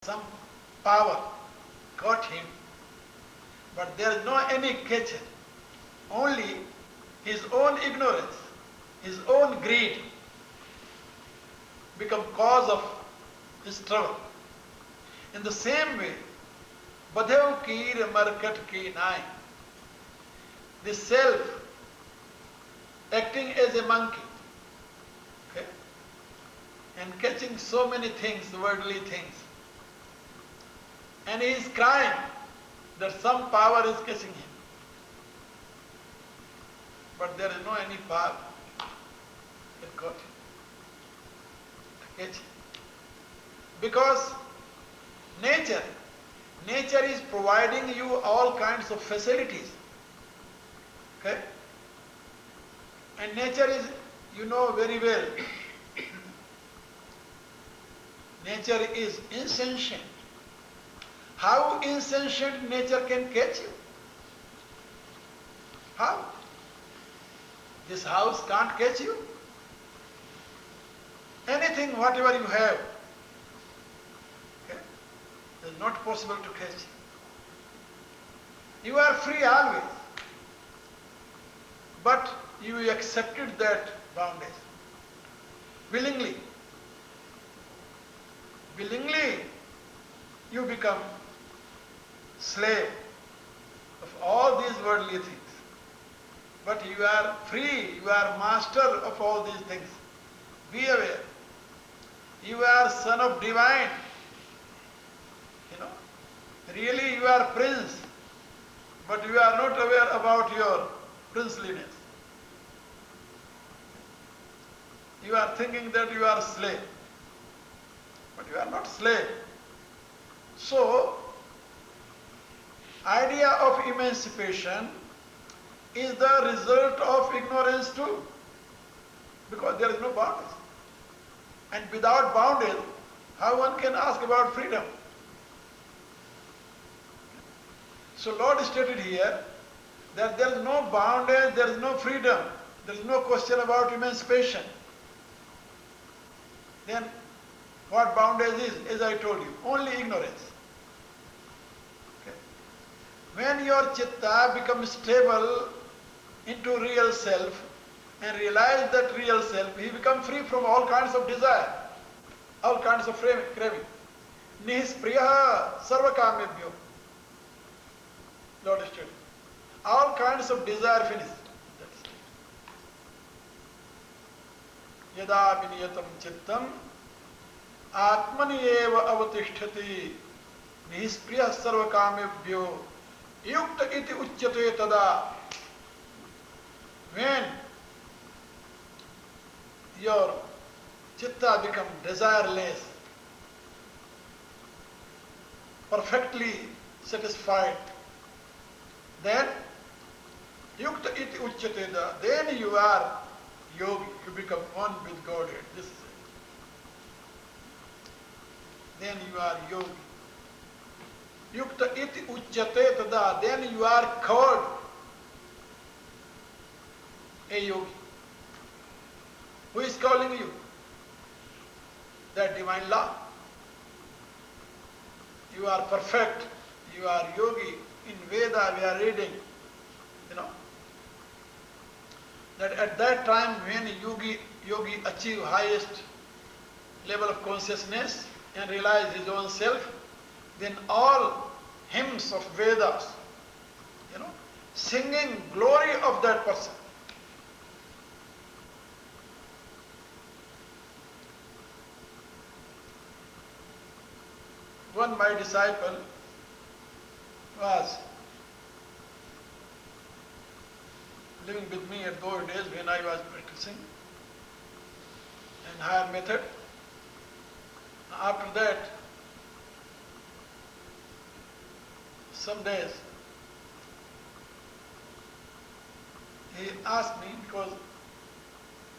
some power got him, but there is no any catcher. Only his own ignorance, his own greed become cause of his trouble. In the same way, Badhev Kir Markat Ki Nai, the self acting as a monkey, okay, and catching so many things, worldly things. And he is crying that some power is catching him. But there is no any power that got him to catch him. Because nature is providing you all kinds of facilities. Okay? And nature is, you know very well, nature is insentient. How insentient nature can catch you? How? This house can't catch you. Anything, whatever you have, okay, is not possible to catch you. You are free always. But you accepted that bondage. Willingly. Willingly, you become slave of all these worldly things. But you are free, you are master of all these things. Be aware. You are son of divine. You know, really you are prince, but you are not aware about your princeliness. You are thinking that you are slave, but you are not slave. So, idea of emancipation is the result of ignorance too, because there is no boundary. And without boundary, how one can ask about freedom? So Lord stated here that there is no boundary, there is no freedom, there is no question about emancipation. Then what boundary is, as I told you, only ignorance. Okay. When your chitta becomes stable into real self and realize that real self, he becomes free from all kinds of desire, all kinds of craving. Nihispriyaha sarvakamebhyo. Lord stated. All kinds of desire finished. Yada viniyatam chittam atmani eva avatishtati nihispriyaha sarvakamebhyo yukta iti uchyate tada. When your chitta becomes desireless, perfectly satisfied, then yukta iti uchyate da, then you are yogi, you become one with Godhead. This is it. Then you are yogi. Yukta iti uchyate tada, then you are called a yogi. Who is calling you? That divine law. You are perfect. You are yogi. In Veda we are reading, you know, that at that time when yogi achieve highest level of consciousness and realize his own self, then all hymns of Vedas, you know, singing glory of that person. One my disciple was living with me at those days when I was practicing in higher method. After that, some days, he asked me, because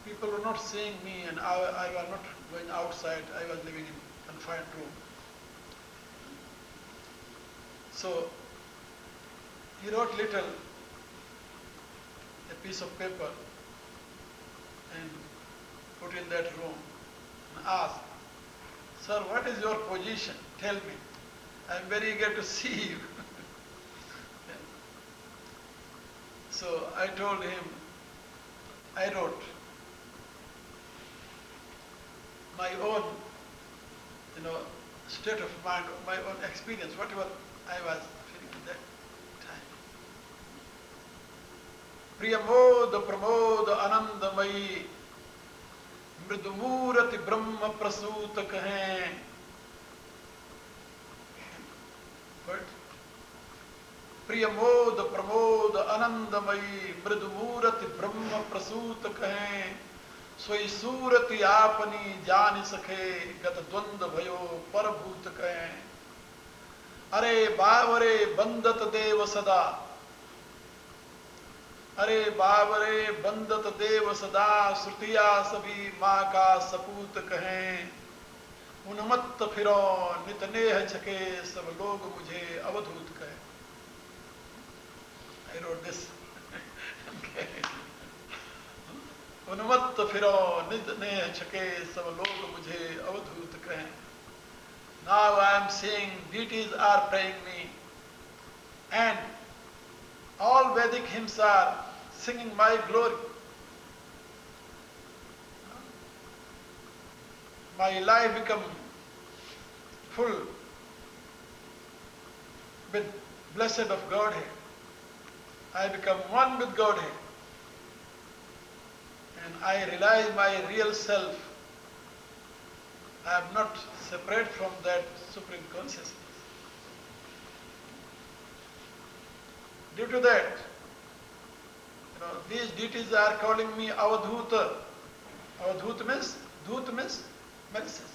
people were not seeing me and I was not going outside, I was living in confined room. So he wrote little, a piece of paper and put in that room and asked, Sir, what is your position? tell me. I am very eager to see you. So I told him, I wrote my own, state of mind, my own experience, whatever I was feeling at that time. Priyamod pramod anandamayi mridumurati brahma prasuta kahen. But प्रियमोद Pramod आनंदमयी मृदुमूरति ब्रह्म प्रसूत कहें सोई सूरति आपनी जान सके गत द्वंद भयो परभूत कहें अरे बावरे बंदत देव सदा अरे बावरे बंदत देव सदा श्रुतिया सभी माँ का सपूत कहें उन्मत्त फिरो नित नेह छके सब लोग मुझे अवधूत कहें. I wrote this. उन्मत्त फिरो नित नेह छके सब लोग मुझे अवधूत कहें. Now I am seeing deities are praying me, and all Vedic hymns are singing my glory. My life become full with blessed of Godhead. I become one with Godhead. And I realize my real self. I am not separate from that Supreme Consciousness. Due to that, these deities are calling me Avadhuta. Avadhuta means, Dhut means medicine.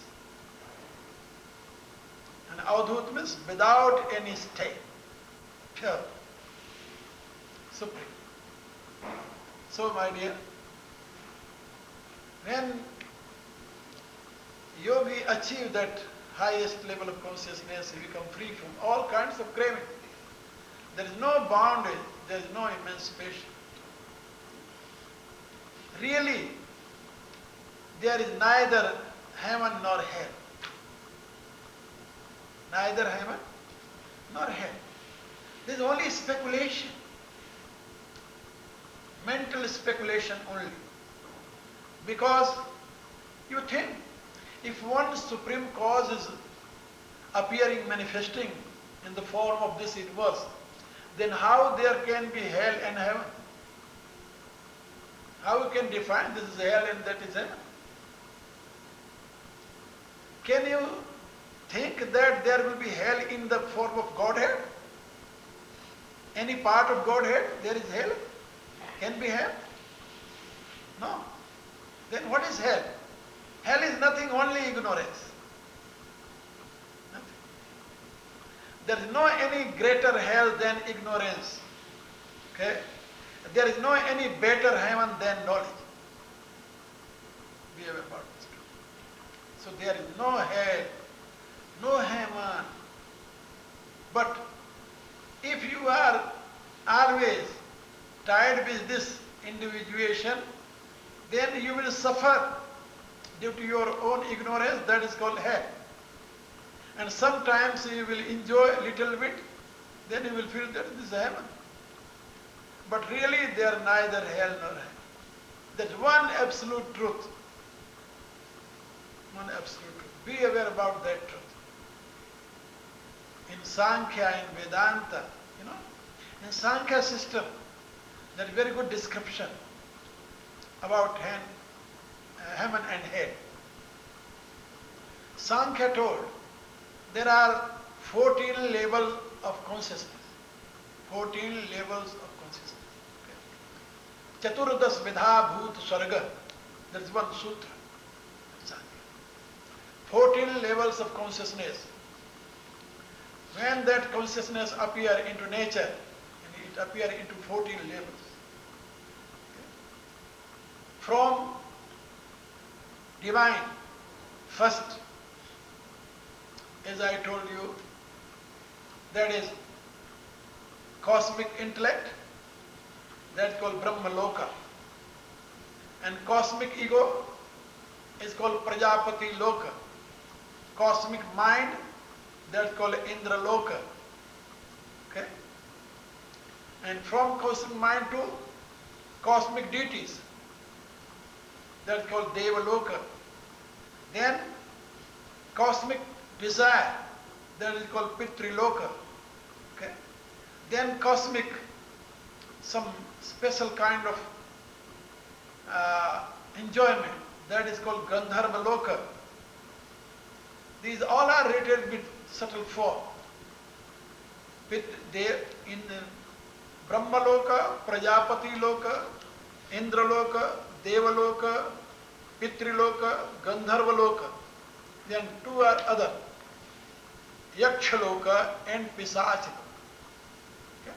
And Avadhut means without any stain, pure, supreme. So my dear, when yogi achieve that highest level of consciousness, he become free from all kinds of craving. There is no boundary, there is no emancipation. Really, there is neither heaven nor hell. Neither heaven nor hell. There is only speculation. Mental speculation only. Because you think, if one supreme cause is appearing, manifesting in the form of this universe, then how there can be hell and heaven? How you can define this is hell and that is heaven? Can you think that there will be hell in the form of Godhead? Any part of Godhead, there is hell? Can be hell? No. Then what is hell? Hell is nothing, only ignorance. Nothing. There is no any greater hell than ignorance. Okay? There is no any better heaven than knowledge. Be aware about this. So there is no hell, no heaven. But if you are always tied with this individuation, then you will suffer due to your own ignorance. That is called hell. And sometimes you will enjoy a little bit, then you will feel that this is heaven. But really they are neither hell nor heaven. That one absolute truth. One absolute truth. Be aware about that truth. In Sankhya, in Vedanta, in Sankhya system, there is very good description about heaven and hell. Sankhya told there are 14 levels of consciousness. 14 levels of consciousness. Okay. Chaturdas vidha bhut swarga. There is one sutra. 14 levels of consciousness. When that consciousness appear into nature, it appear into 14 levels. From divine, first, as I told you, that is cosmic intellect, that is called Brahma Loka. And cosmic ego is called Prajapati Loka. Cosmic mind That's called Indra Loka. Okay? And from cosmic mind to cosmic deities, that's called Deva Loka. Then cosmic desire, that is called Pitri Loka. Okay? Then cosmic, some special kind of enjoyment, that is called Gandharva Loka. These all are rated with subtle form. In Brahma Loka, Prajapati Loka, Indra Loka, Deva Loka, Pitri Loka, Gandharva Loka. Then two are other, Yaksha Loka and Pisacha Loka. Okay?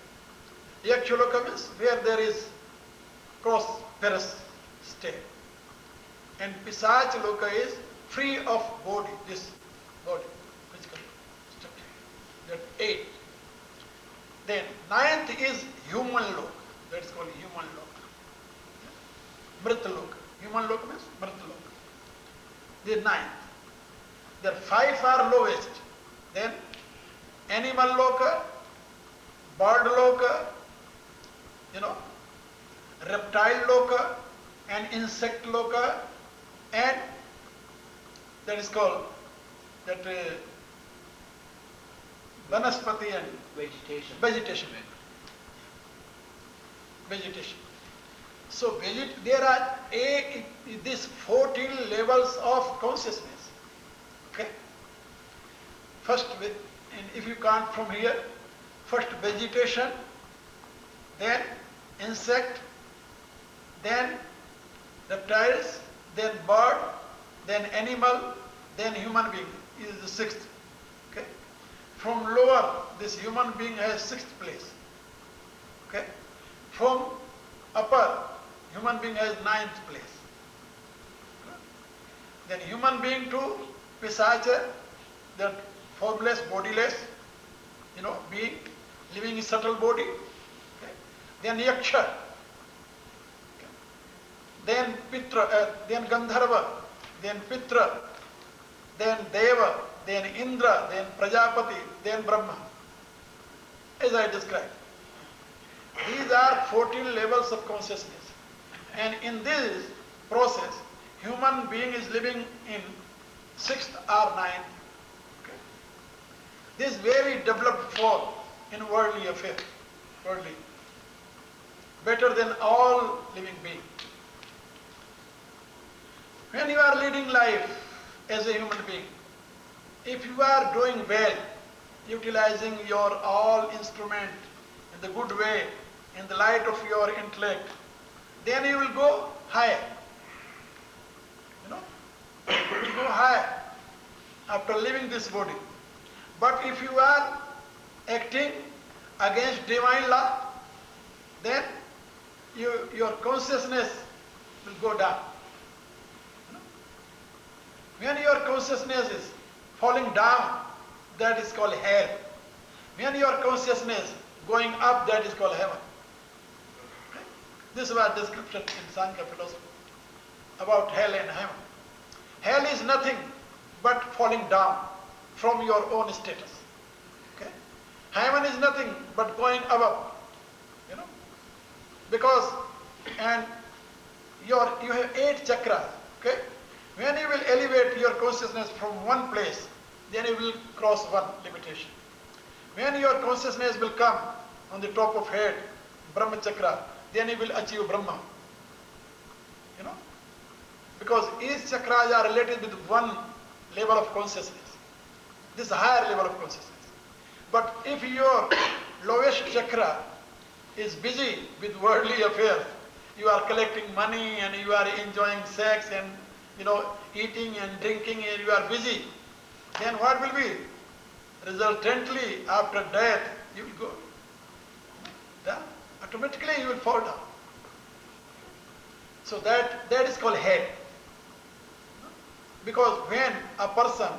Yaksha Loka means where there is prosperous state. And Pisacha Loka is free of body, this body, physical structure. That 8. Then 9th is human loka. That is called human loka. Mrita loka. Human loka means Mrita loka. The 9th. There 5 are lowest. Then animal loka, bird loka, reptile loka, and insect loka, and that is called that vanaspati and vegetation. So there are these 14 levels of consciousness. Okay. First, and if you count from here, first vegetation, then insect, then reptiles, then bird, then animal, then human being is the 6th. Okay? From lower, this human being has 6th place. Okay? From upper, human being has 9th place. Then human being to Pisacha, that formless, bodiless, being, living in subtle body. Okay? Then Yaksha. Okay? Then Pitra, then Gandharva, then Pitra, then Deva, then Indra, then Prajapati, then Brahma. As I described. These are 14 levels of consciousness. And in this process, human being is living in 6th or 9th. Okay. This very developed form in worldly affairs. Worldly. Better than all living beings. When you are leading life as a human being, if you are doing well, utilizing your all instrument in the good way, in the light of your intellect, then you will go higher. You will go higher after leaving this body. But if you are acting against divine law, then your consciousness will go down. When your consciousness is falling down, that is called hell. When your consciousness going up, that is called heaven. Okay? This is a description in Sankhya philosophy about hell and heaven. Hell is nothing but falling down from your own status. Okay? Heaven is nothing but going above. Because you have 8 chakras. Okay? When you will elevate your consciousness from one place, then you will cross one limitation. When your consciousness will come on the top of head, Brahma chakra, then you will achieve Brahma. Because each chakras are related with one level of consciousness. This is a higher level of consciousness. But if your lowest chakra is busy with worldly affairs, you are collecting money and you are enjoying sex and eating and drinking, and you are busy, then what will be? Resultantly, after death, you will go down. Automatically you will fall down. So that is called hell. Because when a person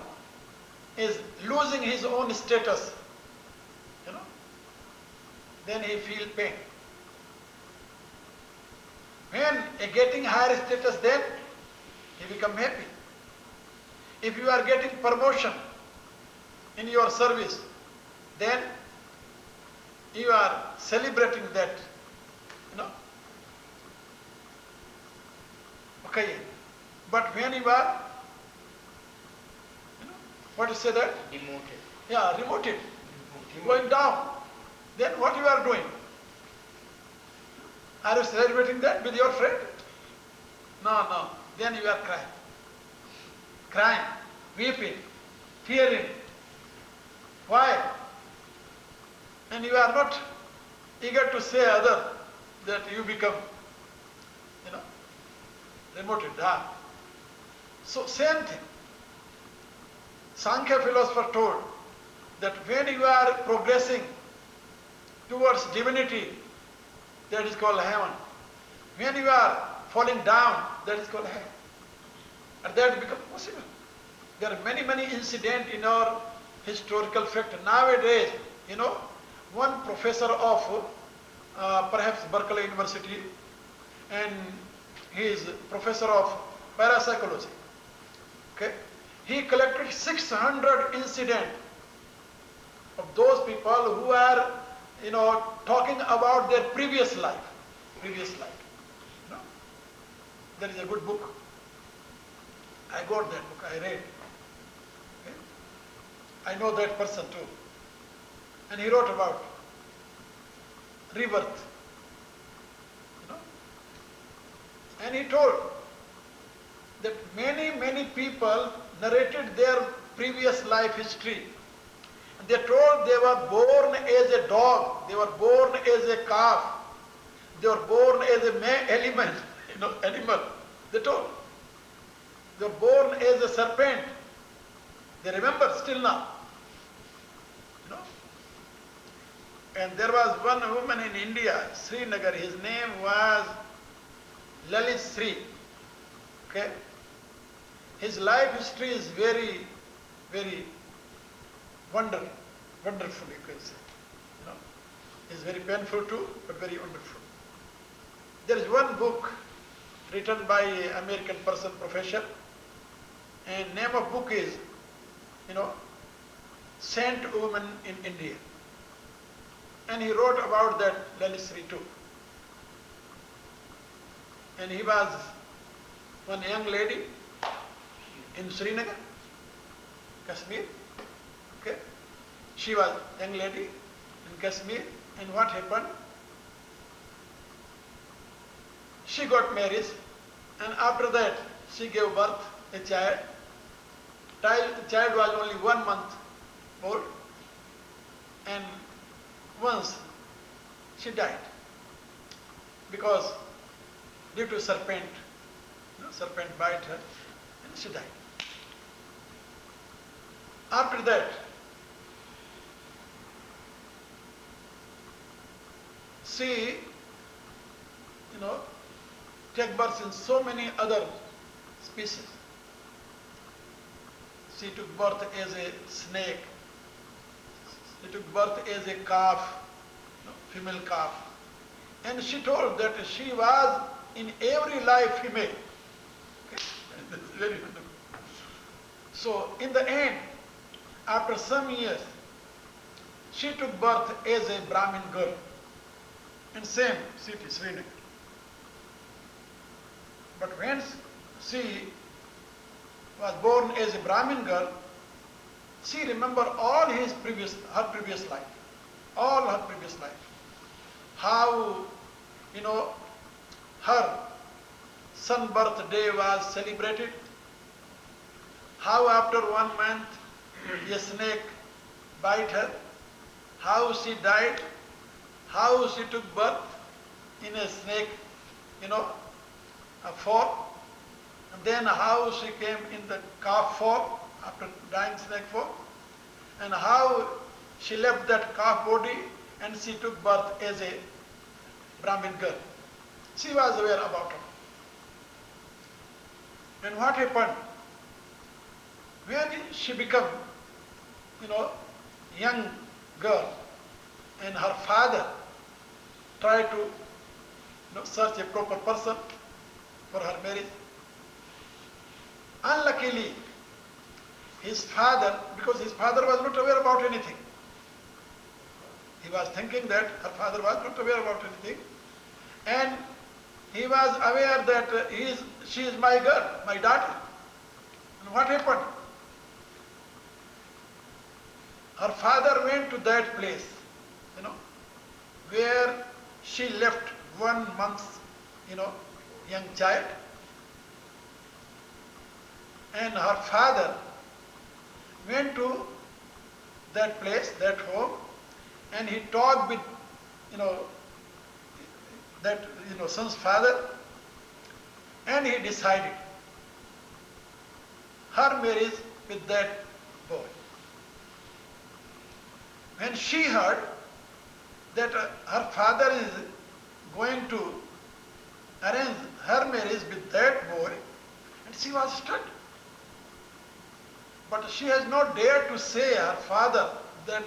is losing his own status, then he feels pain. When getting higher status, then he becomes happy. If you are getting promotion, in your service, then you are celebrating that, you know. Okay. But when you are, you know, what you say that? Demoted. Yeah, remoted, going down. Then what you are doing? Are you celebrating that with your friend? No, no. Then you are crying, weeping, fearing. Why? And you are not eager to say other that you become, you know, remoted, dark. So same thing. Sankhya philosopher told that when you are progressing towards divinity, that is called heaven. When you are falling down, that is called hell. And that becomes possible. There are many, many incidents in our historical fact. Nowadays, you know, one professor of perhaps Berkeley University, and he is professor of parapsychology. Okay, he collected 600 incidents of those people who are, you know, talking about their previous life. You know, there is a good book. I got that book. I read. Okay? I know that person too. And he wrote about rebirth. You know? And he told that many, many people narrated their previous life history. And they told they were born as a dog, they were born as a calf, they were born as a animal. They told. They were born as a serpent. They remember still now. You know? And there was one woman in India, Srinagar, his name was Lalit Sri. Okay? His life history is very, very wonderful, you can say. You know? It's very painful too, but very wonderful. There is one book written by an American person, professor, and name of book is, you know, Saint Woman in India. And he wrote about that Lalit Sri too. And he was one young lady in Srinagar, Kashmir. Okay. She was a young lady in Kashmir, and what happened? She got married, and after that she gave birth a child. The child was only 1 month old, and once she died because due to serpent, serpent bite her, and she died. After that, she, take birth in so many other species. She took birth as a snake. She took birth as a calf, female calf. And she told that she was in every life female. Okay? That's very wonderful. So in the end, after some years, she took birth as a Brahmin girl in same city, Srinagar. But when she was born as a Brahmin girl, she remembered all her previous life, all her previous life. How, her son birthday was celebrated, how after 1 month a snake bite her, how she died, how she took birth in a snake, a form, and then how she came in the calf form after dying snake form, and how she left that calf body and she took birth as a Brahmin girl. She was aware about it. And what happened? When she became, young girl, and her father tried to search a proper person for her marriage. Unluckily, his father, because his father was not aware about anything. He was thinking that her father was not aware about anything. And he was aware that she is my girl, my daughter. And what happened? Her father went to that place, where she left 1 month, young child. And her father went to that place, that home, and he talked with, that, son's father, and he decided her marriage with that boy. When she heard that her father is going to arrange her marriage with that boy, and she was stunned. But she has not dared to say her father that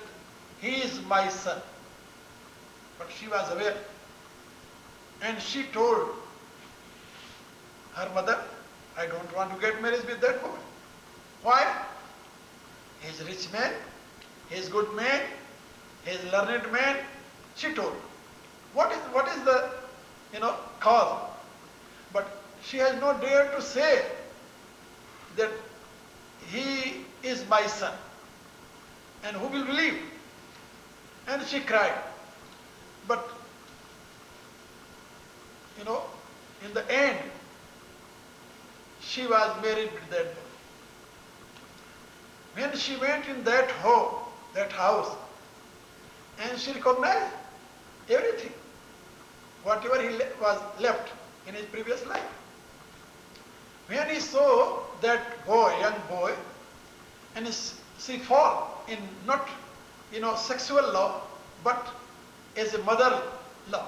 he is my son. But she was aware. And she told her mother, I don't want to get married with that boy. Why? He is a rich man, he is a good man, he is a learned man. She told. What is the cause? But she has not dared to say that he is my son. And who will believe? And she cried. But in the end, she was married with that boy. When she went in that home, that house, and she recognized everything, whatever he was left in his previous life. When he saw that boy, young boy, and she fall in not, sexual law, but as a mother law.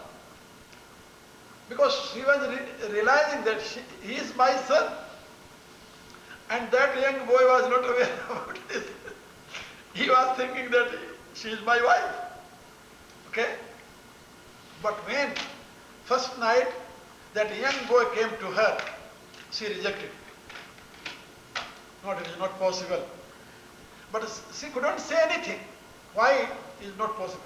Because she was realizing that he is my son. And that young boy was not aware about this. He was thinking that she is my wife. Okay? But when first night that young boy came to her, she rejected. It is not possible. But she couldn't say anything. Why it is not possible?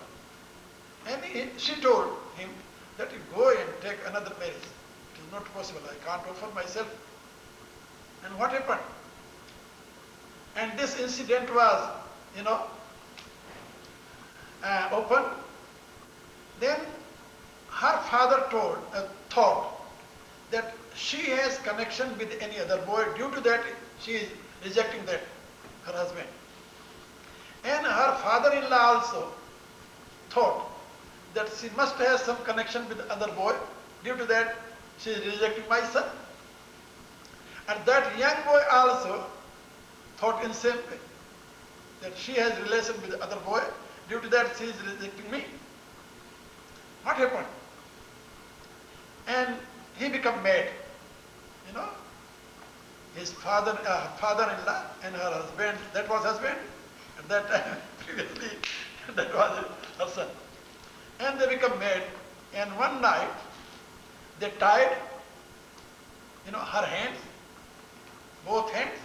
And she told him that you go and take another marriage. It is not possible. I can't offer myself. And what happened? And this incident was, open. Then her father thought that she has connection with any other boy. Due to that, she is rejecting that, her husband. And her father-in-law also thought that she must have some connection with other boy. Due to that, she is rejecting my son. And that young boy also thought in same way, that she has relation with other boy. Due to that, she is rejecting me. What happened? And he became mad. His father-in-law and her husband, that was husband, at that time, previously, that was her son. And they become mad. And one night, they tied, her hands, both hands,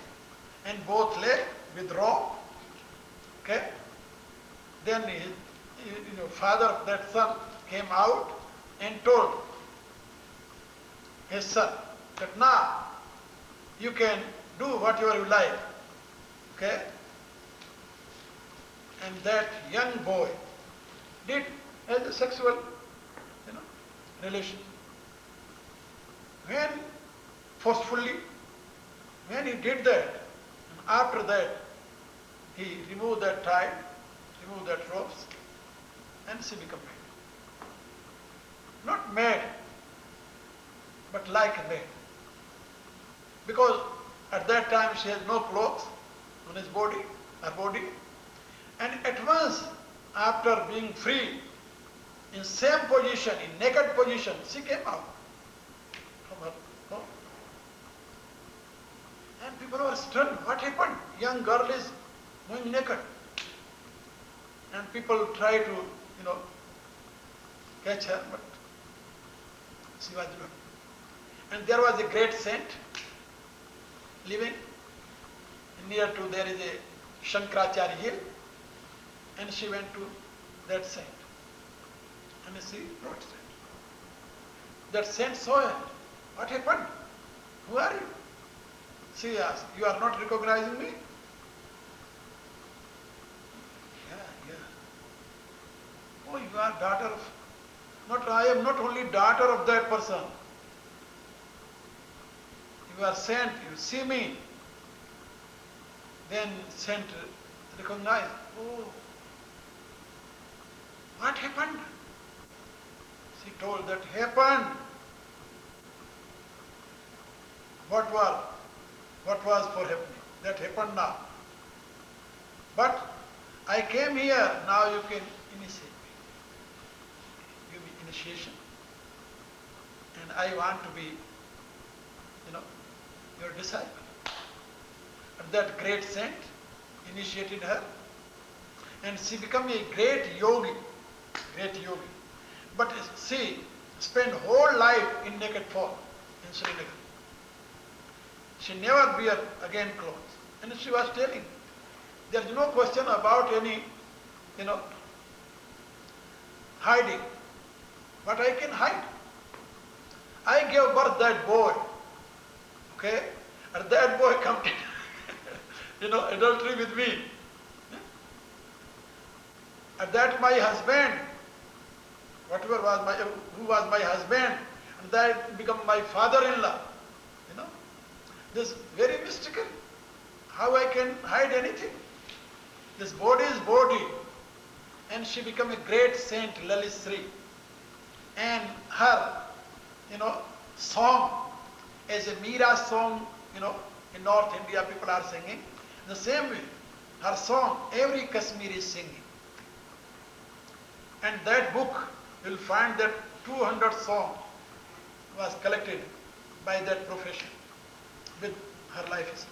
and both legs with rope. Okay? Then his, father of that son came out and told his son that now you can do whatever you like. Okay? And that young boy did as a sexual, relation. When forcefully, when he did that, and after that, he removed that tie, removed that ropes, and she became mad. Not mad, but like a maid. Because at that time she has no clothes on his body, her body. And at once, after being free, in same position, in naked position, she came out from her home. And people were stunned. What happened? Young girl is going naked. And people try to, catch her, but she was not. And there was a great saint living near to there is a Shankaracharya hill, and she went to that saint. And she wrote saint. That saint saw her. What happened? Who are you? She asked, you are not recognizing me? Yeah. Oh, you are daughter of, I am not only daughter of that person. You are saint, you see me. Then saint recognized, oh, what happened? She told that happened. What was for happening? That happened now. But I came here, now you can initiate me. Give me initiation. And I want to be, your disciple. And that great saint initiated her. And she became a great yogi. But she spent whole life in naked form in Srinagar. She never wear again clothes. And she was telling, there is no question about any, hiding. But I can hide. I gave birth that boy. Okay? And that boy committed, adultery with me. And that my husband, who was my husband, and that become my father-in-law. This very mystical. How I can hide anything? This body is body. And she became a great saint, Lalisri. And her, song, as a Meera song, in North India people are singing. The same way, her song, every Kashmiri is singing. And that book, you will find that 200 songs was collected by that profession with her life history.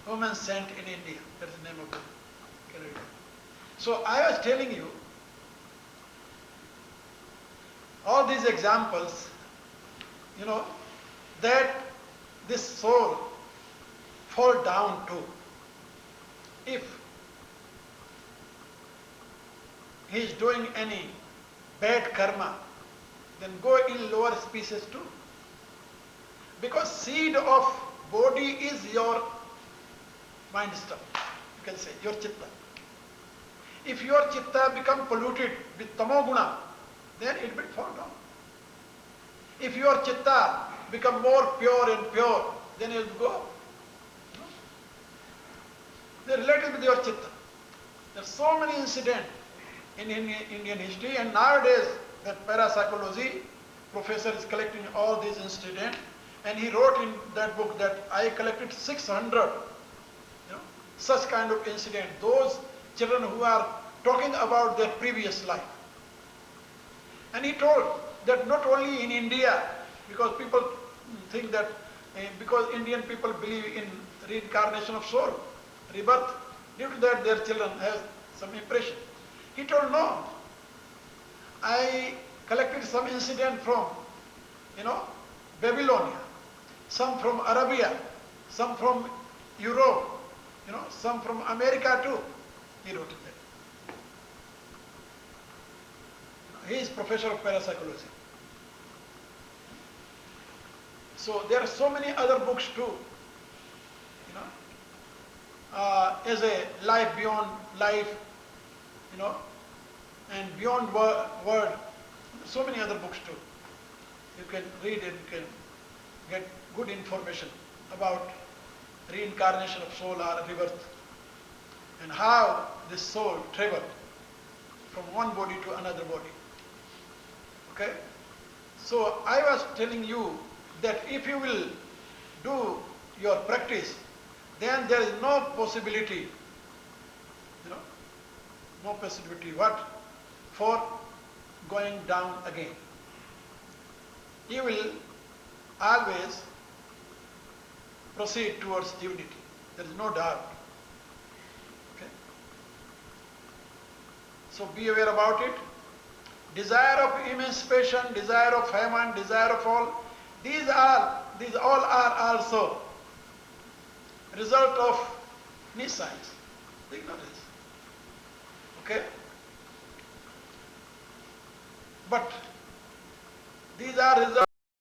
Woman saint in India, that's the name of the book. So I was telling you, all these examples, that this soul fall down to. If he is doing any bad karma, then go in lower species too. Because seed of body is your mind stuff, you can say, your chitta. If your chitta become polluted with tamoguna, then it will fall down. If your chitta become more pure and pure, then it will go. They are related with your chitta. There are so many incidents in Indian history, and nowadays that parapsychology professor is collecting all these incidents, and he wrote in that book that I collected 600 such kind of incident, those children who are talking about their previous life. And he told that not only in India, because people think that because Indian people believe in reincarnation of soul, rebirth, due to that their children have some impression. He told, no, I collected some incident from, Babylonia, some from Arabia, some from Europe, some from America too. He wrote it there. He is professor of parapsychology. So there are so many other books too. As a life beyond life, and beyond word, so many other books too. You can read and you can get good information about reincarnation of soul or rebirth, and how this soul traveled from one body to another body. Okay? So I was telling you that if you will do your practice, then there is no possibility, no possibility what? For going down again. You will always proceed towards divinity. There is no doubt. Okay? So be aware about it. Desire of emancipation, desire of famine, desire of all, these all are also result of any science, ignorance. Okay? But these are results